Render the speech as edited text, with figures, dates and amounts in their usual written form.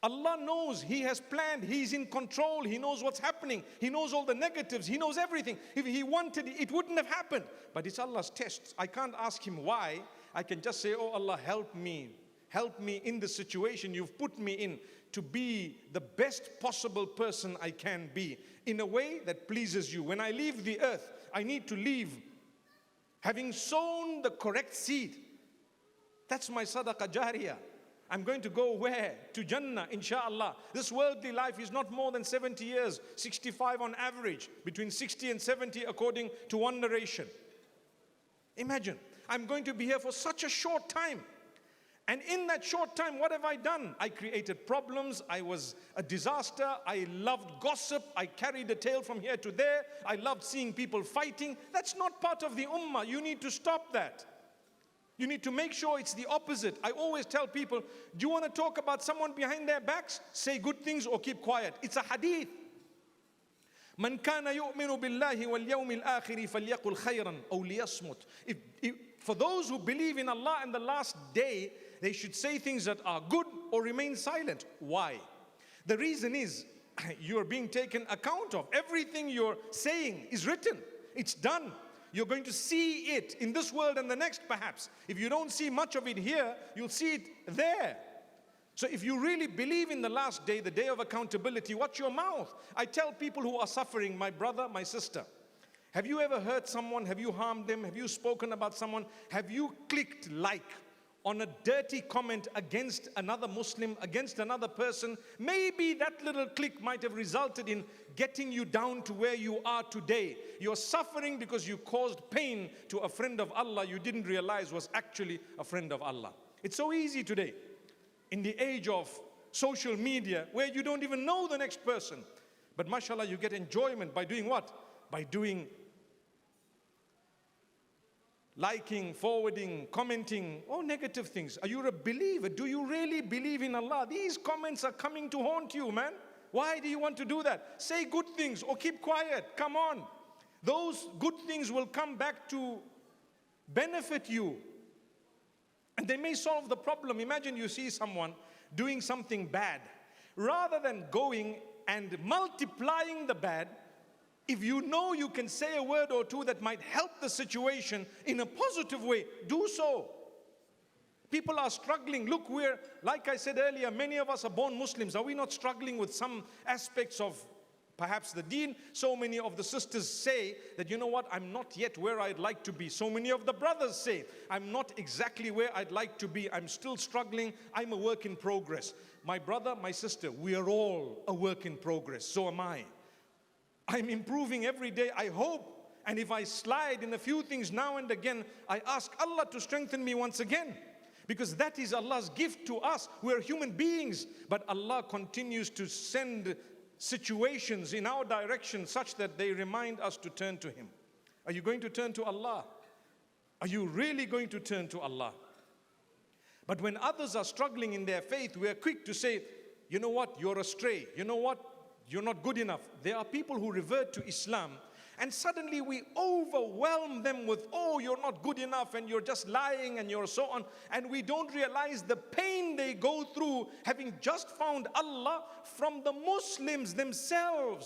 Allah knows, He has planned, He's in control, He knows what's happening, He knows all the negatives, He knows everything. If He wanted it, it wouldn't have happened. But it's Allah's test. I can't ask Him why. I can just say, oh Allah, help me. Help me in the situation you've put me in to be the best possible person I can be in a way that pleases you. When I leave the earth, I need to leave having sown the correct seed. That's my sadaqah jariyah. I'm going to go where? To Jannah, inshallah. This worldly life is not more than 70 years, 65 on average, between 60 and 70 according to one narration. Imagine, I'm going to be here for such a short time. And in that short time, what have I done? I created problems, I was a disaster, I loved gossip, I carried the tale from here to there, I loved seeing people fighting. That's not part of the ummah. You need to stop that. You need to make sure it's the opposite. I always tell people, do you want to talk about someone behind their backs? Say good things or keep quiet. It's a hadith. من كان يؤمن بالله واليوم الآخر فليقل خيرا أو ليصمت. For those who believe in Allah and the last day, they should say things that are good or remain silent. Why? The reason is you're being taken account of. Everything you're saying is written. It's done. You're going to see it in this world and the next perhaps. If you don't see much of it here, you'll see it there. So if you really believe in the last day, the day of accountability, watch your mouth. I tell people who are suffering, my brother, my sister, have you ever hurt someone? Have you harmed them? Have you spoken about someone? Have you clicked like on a dirty comment against another Muslim, against another person? Maybe that little click might have resulted in getting you down to where you are today. You're suffering because you caused pain to a friend of Allah you didn't realize was actually a friend of Allah. It's so easy today, in the age of social media, where you don't even know the next person. But mashallah, you get enjoyment by doing what? By doing liking, forwarding, commenting, all negative things. Are you a believer? Do you really believe in Allah? These comments are coming to haunt you, man. Why do you want to do that? Say good things or keep quiet. Come on. Those good things will come back to benefit you. And they may solve the problem. Imagine you see someone doing something bad. Rather than going and multiplying the bad, if you know you can say a word or two that might help the situation in a positive way, do so. People are struggling. Look, like I said earlier, many of us are born Muslims. Are we not struggling with some aspects of perhaps the deen? So many of the sisters say that, you know what, I'm not yet where I'd like to be. So many of the brothers say, I'm not exactly where I'd like to be. I'm still struggling. I'm a work in progress. My brother, my sister, we are all a work in progress. So am I. I'm improving every day, I hope. And if I slide in a few things now and again, I ask Allah to strengthen me once again. Because that is Allah's gift to us. We're human beings. But Allah continues to send situations in our direction such that they remind us to turn to Him. Are you going to turn to Allah? Are you really going to turn to Allah? But when others are struggling in their faith, we are quick to say, you know what, you're astray. You know what, you're not good enough. There are people who revert to Islam, and suddenly we overwhelm them with, oh, you're not good enough and you're just lying and you're so on. And we don't realize the pain they go through having just found Allah from the Muslims themselves.